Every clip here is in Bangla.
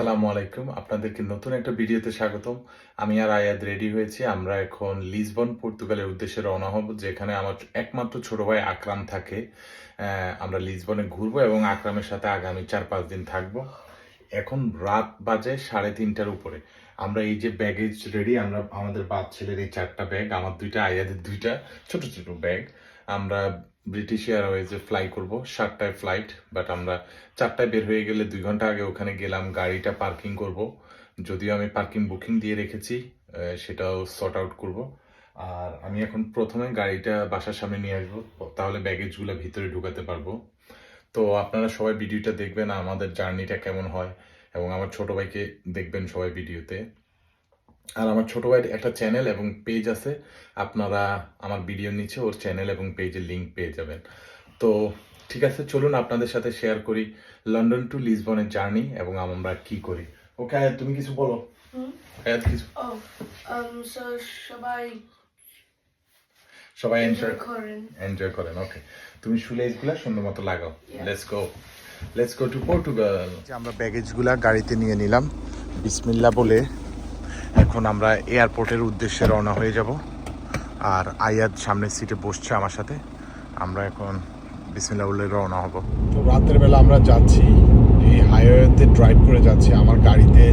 আসসালামু আলাইকুম, আপনাদেরকে নতুন একটা ভিডিওতে স্বাগতম। আমি আর আয়াদ রেডি হয়েছি। আমরা এখন লিসবন পর্তুগালের উদ্দেশ্যে রওনা হব, যেখানে আমার একমাত্র ছোট ভাই আকরাম থাকে। আমরা লিসবনে ঘুরবো এবং আকরামের সাথে আগামী 4-5 দিন থাকবো। এখন রাত বাজে 3:30টার উপরে। আমরা এই যে ব্যাগেজ রেডি, আমরা আমাদের বাপ ছেলের এই 4টা ব্যাগ, আমার 2টা, আয়াদের 2টা ছোট ছোট ব্যাগ। আমরা ব্রিটিশ এয়ারওয়েজে ফ্লাই করব, 7টায় ফ্লাইট, বাট আমরা 4টায় বের হয়ে গেলে 2 ঘন্টা আগে ওখানে গেলাম, গাড়িটা পার্কিং করব। যদিও আমি পার্কিং বুকিং দিয়ে রেখেছি, সেটাও সর্ট আউট করব। আর আমি এখন প্রথমে গাড়িটা বাসার সামনে নিয়ে আসবো, তাহলে ব্যাগেজগুলো ভিতরে ঢুকাতে পারবো। তো আপনারা সবাই ভিডিওটা দেখবেন, আমাদের জার্নিটা কেমন হয়, এবং আমার ছোট ভাইকে দেখবেন সবাই ভিডিওতে। আর আমার ছোট ভাইয়ের একটা চ্যানেল এবং পেজ আছে, আপনারা আমার ভিডিওর নিচে ওর চ্যানেল এবং পেজের লিঙ্ক পেয়ে যাবেন। তো ঠিক আছে, চলুন আপনাদের সাথে শেয়ার করি লন্ডন টু লিসবনের জার্নি এবং আমরা কি করি। ওকে আয়াত, তুমি কিছু বলো। আয়াত কিছু। So সবাই এনজয় করেন। ওকে, তুমি শুলেজগুলা সুন্দর মতো লাগাও। Let's go to Portugal. আমরা ব্যাগেজগুলা গাড়িতে নিয়ে নিলাম বিসমিল্লাহ বলে। এখন আমরা এয়ারপোর্টের উদ্দেশ্যে রওনা হয়ে যাব। আর আয়াদ সামনের সিটে বসছে আমার সাথে। আমরা এখন বিসমিল্লাহ বলে রওনা হব। তো রাতের বেলা আমরা যাচ্ছি, এই হাইওয়েতে ড্রাইভ করে যাচ্ছি। আমার গাড়িতে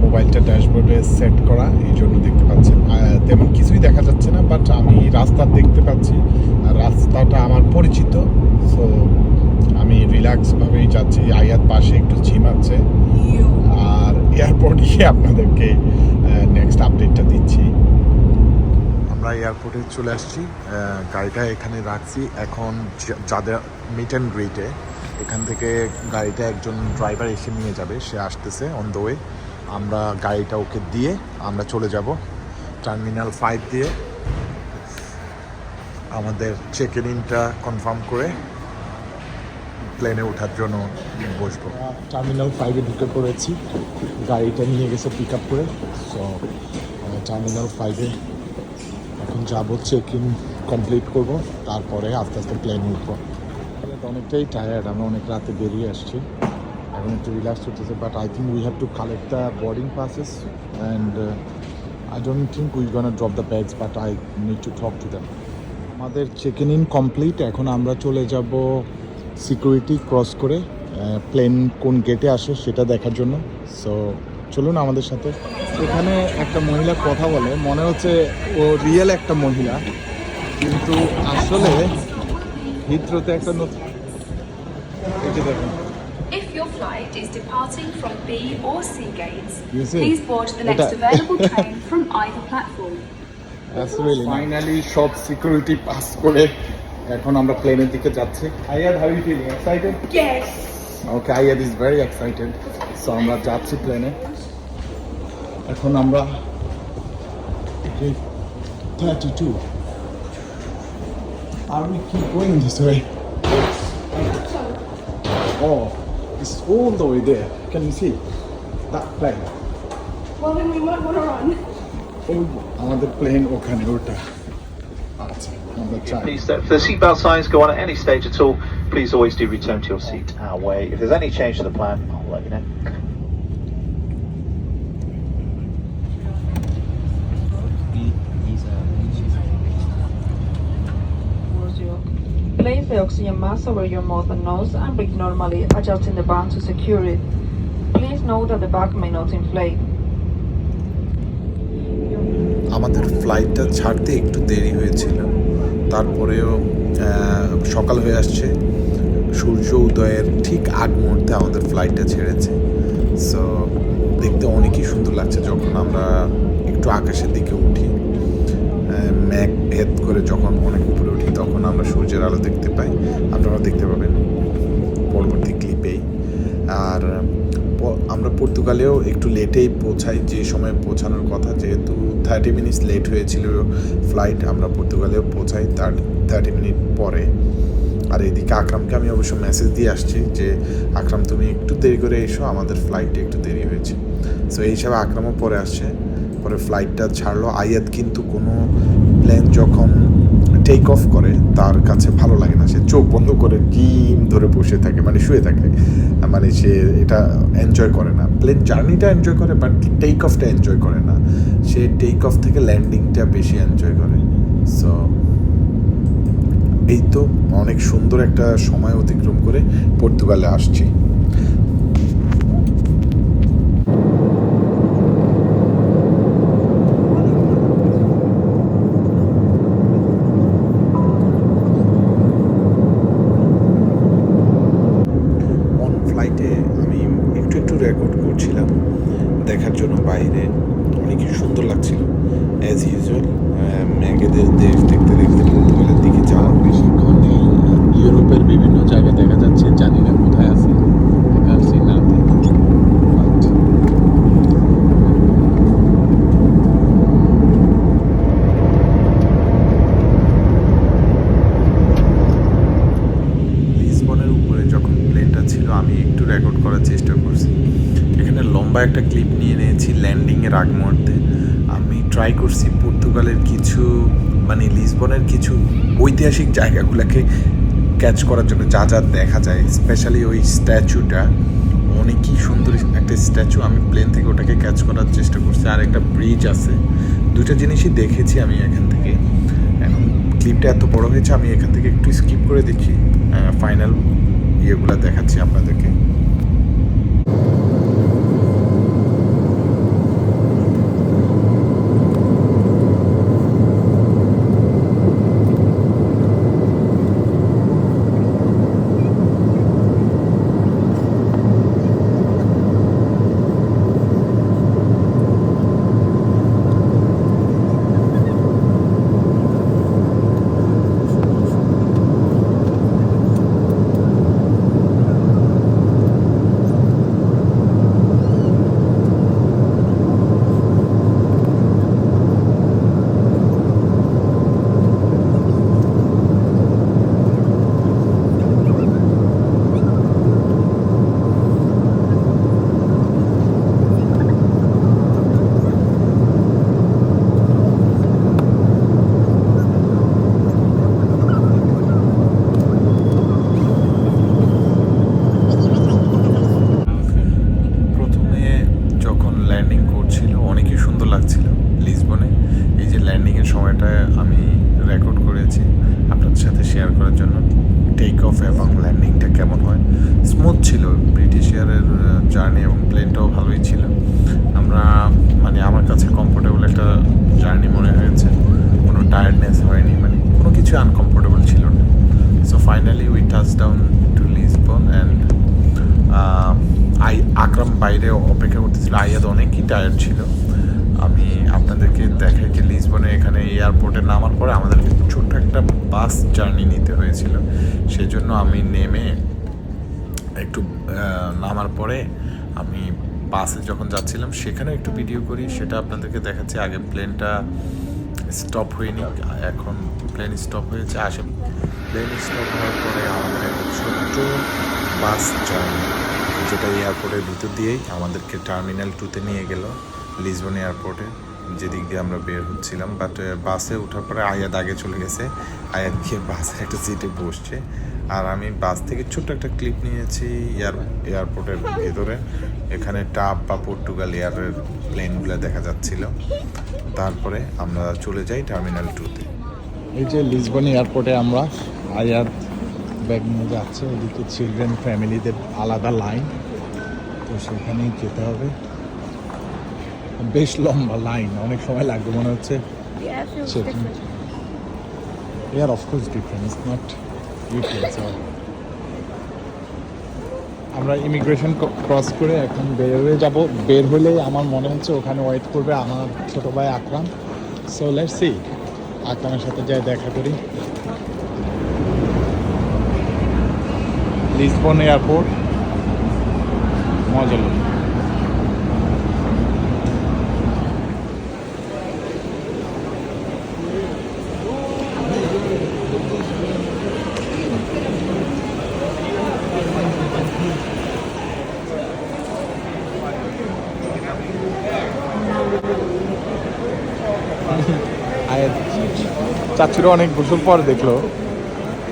মোবাইলটা ড্যাশবোর্ডে সেট করা, এই জন্য দেখতে পাচ্ছেন তেমন কিছুই দেখা যাচ্ছে না, বাট আমি রাস্তা দেখতে পাচ্ছি। আর রাস্তাটা আমার পরিচিত, সো আমি রিল্যাক্সভাবেই যাচ্ছি। আয়াত পাশে একটু ঝিমাচ্ছে। আর এয়ারপোর্ট গিয়ে আপনাদেরকে নেক্সট আপডেটটা দিচ্ছি। আমরা এয়ারপোর্টে চলে আসছি, গাড়িটা এখানে রাখছি। এখন যাদের মিট অ্যান্ড গ্রিটে, এখান থেকে গাড়িটা একজন ড্রাইভার এসে নিয়ে যাবে, সে আসতেছে অন দ্য ওয়ে। আমরা গাড়িটা ওকে দিয়ে আমরা চলে যাব টার্মিনাল 5 দিয়ে। আমাদের চেক ইনটা কনফার্ম করে প্লেনে ওঠার জন্য বসবো। টার্মিনাল 5-এ ঢুকে পড়েছি, গাড়িটা নিয়ে গেছে পিক আপ করে। সো টার্মিনাল 5-এ এখন যাবো, চেক ইন কমপ্লিট করবো, তারপরে আস্তে আস্তে প্লেনে উঠবো। অনেকটাই টায়ার্ড, আমরা অনেক রাতে বেরিয়ে আসছি, এখন একটু রিল্যাক্স করতেছে। But I think we have to collect the boarding passes and I don't think we gonna drop the bags, but I need to talk to them. আমাদের চেক ইন কমপ্লিট, এখন আমরা চলে যাব সিকিউরিটি ক্রস করে প্লেন কোন গেটে আসে সেটা দেখার জন্য। সো চলুন আমাদের সাথে। এখানে একটা মহিলা কথা বলে, মনে হচ্ছে ও রিয়েল একটা মহিলা, কিন্তু আসলে হিথ্রোতে একটা নতুন। দেখুন, If your flight is departing from B or C gates, You see? please board the next available train from either platform. Finally সব সিকিউরিটি পাস করে এখন আমরা প্লেনের দিকে যাচ্ছি। Ayad, how you feeling? Excited? Yes. Okay, Ayad is very excited. So আমরা যাচ্ছি প্লেনে। এখন আমরা 32. Are we keep going this way? Oh, it's all the way there. Can you see that plane? Well, then we might want to run. আমাদের প্লেন ওখানে, ওটা আচ্ছা আমরা চাই। Please, if the seatbelt signs go on at any stage at all, please always do return to your seat our way. If there's any change to the plan, I'll let you know. Place the oxygen mask over your mouth and nose and breathe normally, adjusting the band to secure it. Please note that the bag may not inflate. আমাদের ফ্লাইটটা ছাড়তে একটু দেরি হয়েছিল, তারপরেও সকাল হয়ে আসছে। সূর্য উদয়ের ঠিক আগ মুহূর্তে আমাদের ফ্লাইটটা ছেড়েছে। সো দেখতে অনেকই সুন্দর লাগছে যখন আমরা একটু আকাশের দিকে উঠি, ম্যাঘ ভেদ করে যখন অনেক উপরে উঠি, তখন আমরা সূর্যের আলো দেখতে পাই। আপনারা দেখতে পাবেন পরবর্তী ক্লিপেই। আর আমরা পর্তুগালেও একটু লেটেই পৌঁছাই, যে সময় পৌঁছানোর কথা, যেহেতু 30 মিনিটস লেট হয়েছিল ফ্লাইট, আমরা পর্তুগালেও পৌঁছাই তার 30 মিনিট পরে। আর এদিকে আকরামকে আমি অবশ্য মেসেজ দিয়ে আসছি যে আকরাম তুমি একটু দেরি করে এসো, আমাদের ফ্লাইটে একটু দেরি হয়েছে। সো এই হিসাবে আকরামও পরে আসছে, পরে ফ্লাইটটা ছাড়লো। আয়াত কিন্তু কোনো প্লেন যখন টেক অফ করে তার কাছে ভালো লাগে না, সে চোখ বন্ধ করে ডিম ধরে বসে থাকে, মানে শুয়ে থাকে, মানে সে এটা এনজয় করে না। প্লেন জার্নিটা এনজয় করে বাট টেক অফটা এনজয় করে না, সে টেক অফ থেকে ল্যান্ডিংটা বেশি এনজয় করে। সো এই তো অনেক সুন্দর একটা সময় অতিক্রম করে পর্তুগালে আসছি। ফ্লাইটে আমি একটু রেকর্ড করছিলাম দেখার জন্য, বাইরে অনেক সুন্দর লাগছিল অ্যাজ ইউজুয়াল। মেঘেদের দেশ দেখতে দেখতে পর্তুগালের দিকে যাওয়া, বেশিক্ষণ নেই। ইউরোপের বিভিন্ন জায়গা দেখা যাচ্ছে, জানি না কোথায় আছে, দেখাচ্ছি না। লিসবনের উপরে যখন প্লেনটা ছিল আমি একটু রেকর্ড করার চেষ্টা করছি। এখানে লম্বা একটা ক্লিপ নিয়ে নিয়েছি ল্যান্ডিংয়ের আগ মুহূর্তে। আমি ট্রাই করছি পর্তুগালের কিছু, মানে লিসবনের কিছু ঐতিহাসিক জায়গাগুলোকে ক্যাচ করার জন্য, যা যা দেখা যায়, স্পেশালি ওই স্ট্যাচুটা অনেকই সুন্দর একটা স্ট্যাচু, আমি প্লেন থেকে ওটাকে ক্যাচ করার চেষ্টা করছি। আর একটা ব্রিজ আছে, দুটো জিনিসই দেখেছি আমি এখান থেকে। এখন ক্লিপটা এত বড় হয়েছে, আমি এখান থেকে একটু স্কিপ করে দেখি, ফাইনাল ইয়েগুলো দেখাচ্ছি আপনাদেরকে। স্মুথ ছিল ব্রিটিশ এয়ারের জার্নি এবং প্লেনটাও ভালোই ছিল। আমরা মানে আমার কাছে কমফোর্টেবল একটা জার্নি মনে হয়েছে, কোনো টায়ার্ডনেস হয়নি, মানে কোনো কিছু আনকমফোর্টেবল ছিল না। So finally we touch down to Lisbon and Akram বাইরে অপেক্ষা করতেছিল, আয়াদ অনেকই টায়ার্ড ছিল। আমি আপনাদেরকে দেখাই যে লিসবনে এখানে এয়ারপোর্টে নামার পরে আমাদেরকে ছোট্ট একটা বাস জার্নি নিতে হয়েছিল, সেজন্য আমি নেমে একটু নামার পরে আমি বাসে যখন যাচ্ছিলাম সেখানে একটু ভিডিও করি, সেটা আপনাদেরকে দেখাচ্ছি। আগে প্লেনটা স্টপ হয়নি, এখন প্লেন স্টপ হয়েছে। প্লেন স্টপ হওয়ার পরে আমাদের একটা ছোট্ট বাস জার্নি, যেটা এয়ারপোর্টের ভিতর দিয়েই আমাদেরকে টার্মিনাল 2-তে নিয়ে গেল লিসবন এয়ারপোর্টে, যেদিক দিয়ে আমরা বের হচ্ছিলাম। বাট বাসে ওঠার পরে আয়াদ আগে চলে গেছে, আয়াদ গিয়ে বাসের একটা সিটে বসছে, আর আমি বাস থেকে ছোট্ট একটা ক্লিপ নিয়েছি এয়ারপোর্টের ভেতরে। এখানে টাপ বা পর্তুগাল এয়ারের প্লেনগুলো দেখা যাচ্ছিল। তারপরে আমরা চলে যাই টার্মিনাল 2-তে। এই যে লিসবন এয়ারপোর্টে আমরা, আয়াদ ব্যাগ নিয়ে যাচ্ছে, ওদিকে চিলড্রেন ফ্যামিলিদের আলাদা লাইন, তো সেখানেই যেতে হবে। বেশ লম্বা লাইন, অনেক সময় লাগবে মনে হচ্ছে। Yeah, of course different. It's not UK. So আমরা ইমিগ্রেশন ক্রস করে এখন বের হয়ে যাব। বের হলেই আমার মনে হচ্ছে ওখানে ওয়েট করবে আমার ছোটো ভাই আকরাম। সো লেটস সি, আকরামের সাথে যাই দেখা করি। লিসবন এয়ারপোর্ট মজা লাগে। আয়াত চাচুরও অনেক বছর পর দেখলো,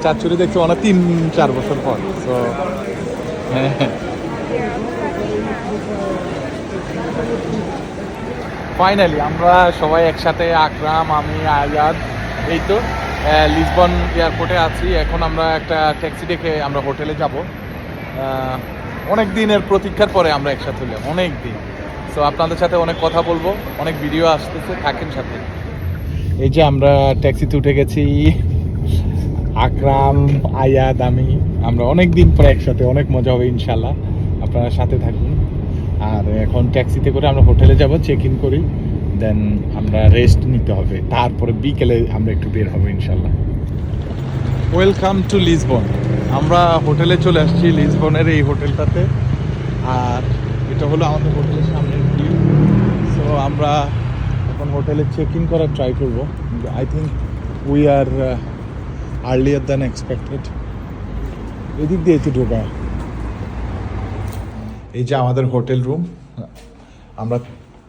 চাচুরি দেখছে অনেক 3-4 বছর পর। তো হ্যাঁ, ফাইনালি আমরা সবাই একসাথে, আকরাম, আমি, আয়াদ, এই তো লিসবন এয়ারপোর্টে আছি। এখন আমরা একটা ট্যাক্সি ডেকে আমরা হোটেলে যাব। অনেক দিনের প্রতীক্ষার পরে আমরা একসাথে হলাম, অনেক দিন। সো আপনাদের সাথে অনেক কথা বলবো, অনেক ভিডিও আসতেছে, থাকেন সাথে। এই যে আমরা ট্যাক্সিতে উঠে গেছি, আকরাম, আয়াদ, আমরা অনেক দিন পরে একসাথে, অনেক মজা হবে ইনশাল্লাহ, আপনারা সাথে থাকুন। আর এখন ট্যাক্সিতে করে আমরা হোটেলে যাব, চেক ইন করি, দেন আমরা রেস্ট নিতে হবে, তারপরে বিকেলে আমরা একটু বের হবো ইনশাল্লাহ। Welcome to Lisbon. আমরা হোটেলে চলে আসছি, লিসবনের এই হোটেলটাতে। আর এটা হলো আমাদের হোটেলের সামনের ভিউ। সো আমরা এখন হোটেলে চেক ইন করার ট্রাই করবো। I think we are earlier than expected. এদিক দিয়ে একটু ঢোকা। এই যে আমাদের হোটেল রুম, আমরা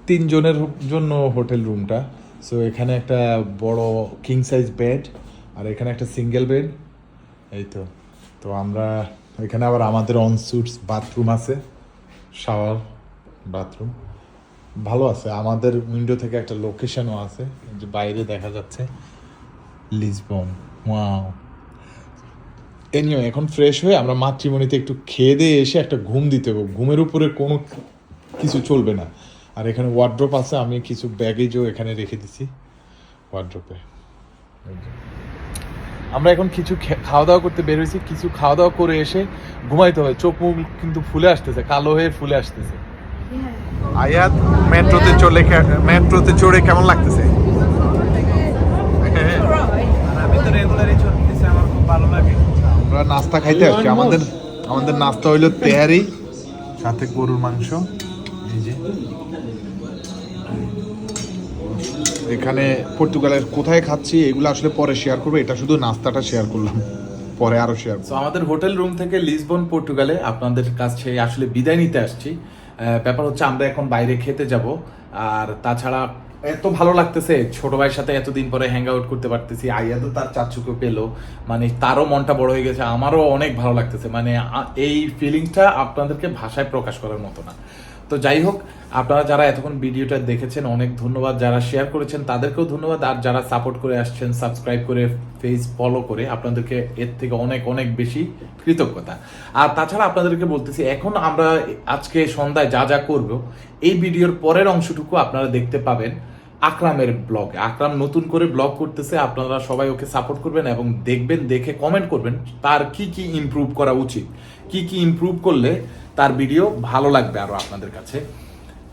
3 জনের জন্য হোটেল রুমটা। সো এখানে একটা বড় কিং সাইজ বেড, আর এখানে একটা সিঙ্গেল বেড। এই তো তো আমরা এখানে আবার আমাদের অনস্যুটস বাথরুম আছে, শাওয়ার, বাথরুম ভালো আছে। আমাদের উইন্ডো থেকে একটা লোকেশনও আছে, যে বাইরে দেখা যাচ্ছে লিসবন। ওয়াও। এনিও এখন ফ্রেশ হয়ে আমরা মাতৃমণিতে একটু খেয়ে দিয়ে এসে একটা ঘুম দিতে হবে। ঘুমের উপরে কোনো কিছু চলবে না। আর এখানে ওয়ার্ড্রোপ আছে, আমি কিছু ব্যাগেজও এখানে রেখে দিছি ওয়ার্ড্রোপে। আমরা এখন কিছু খাওয়া দাওয়া করতে বের হয়েছি, কিছু খাওয়া দাওয়া করে এসে ঘুমাইতে হবে। চোখ মুখ কিন্তু ফুলে আসতেছে, কালো হয়ে ফুলে আসতেছে। আয়াত, মেট্রোতে চড়ে কেমন লাগতেছে? আমি তো রেগুলারই চলতেছি, আমার খুব ভালো লাগে। আমরা নাস্তা খাইতে আসছি। আমাদের নাস্তা হইলো তেহারি, সাথে গরুর মাংস। এই যে এখানে পর্তুগালের কোথায় খাচ্ছি এগুলো আসলে পরে শেয়ার করবো, এটা শুধু নাস্তাটা শেয়ার করলাম, পরে আরো শেয়ার। তো আমাদের হোটেল রুম থেকে লিসবন পর্তুগালে আপনাদের কাছে আসলে বিদায় নিতে আসছি। ব্যাপার হচ্ছে আমরা এখন বাইরে খেতে যাব। আর তাছাড়া এত ভালো লাগতেছে, ছোট ভাইয়ের সাথে এতদিন পরে হ্যাং আউট করতে পারতেছি। আয়াদও তার চাচুকে পেলো, মানে তারও মনটা বড় হয়ে গেছে, আমারও অনেক ভালো লাগতেছে। মানে এই ফিলিংসটা আপনাদেরকে ভাষায় প্রকাশ করার মতো না। তো যাই হোক, আপনারা যারা এতক্ষণ ভিডিওটা দেখেছেন অনেক ধন্যবাদ, যারা শেয়ার করেছেন তাদেরকেও ধন্যবাদ, আর যারা সাপোর্ট করে আসছেন, সাবস্ক্রাইব করে পেজ ফলো করে, আপনাদেরকে এর থেকে অনেক অনেক বেশি কৃতজ্ঞতা। আর তাছাড়া আপনাদেরকে বলতেছি, এখন আমরা আজকে সন্ধ্যায় যা যা করব, এই ভিডিওর পরের অংশটুকু আপনারা দেখতে পাবেন আকরামের ব্লগে। আকরাম নতুন করে ব্লগ করতেছে, আপনারা সবাই ওকে সাপোর্ট করবেন এবং দেখবেন, দেখে কমেন্ট করবেন তার কি কি ইমপ্রুভ করা উচিত, কি কি ইমপ্রুভ করলে তার ভিডিও ভালো লাগবে আরো আপনাদের কাছে।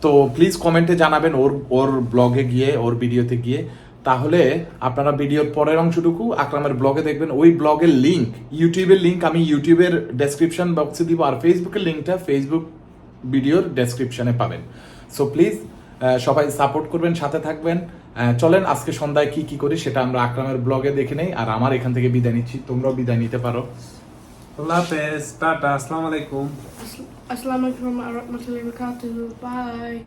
তো প্লিজ কমেন্টে জানাবেন ওর ব্লগে গিয়ে, ওর ভিডিওতে গিয়ে। তাহলে আপনারা ভিডিওর পরের অংশটুকু আকরামের ব্লগে দেখবেন। ওই ব্লগের লিঙ্ক, ইউটিউবের লিঙ্ক আমি ইউটিউবের ডেসক্রিপশন বক্সে দিব, আর ফেসবুকের লিঙ্কটা ফেসবুক ভিডিওর ডেসক্রিপশনে পাবেন। সো প্লিজ সবাই সাপোর্ট করবেন, সাথে থাকবেন। চলেন আজকে সন্ধ্যায় কি কি করি সেটা আমরা আকরামের ব্লগে দেখে নেই। আর আমার এখান থেকে বিদায় নিচ্ছি, তোমরাও বিদায় নিতে পারো। আল্লাহ হাফেজ, টাটা, আসসালামু আলাইকুম। Assalamu alaikum wa rahmatullahi wa barakatuh. Bye.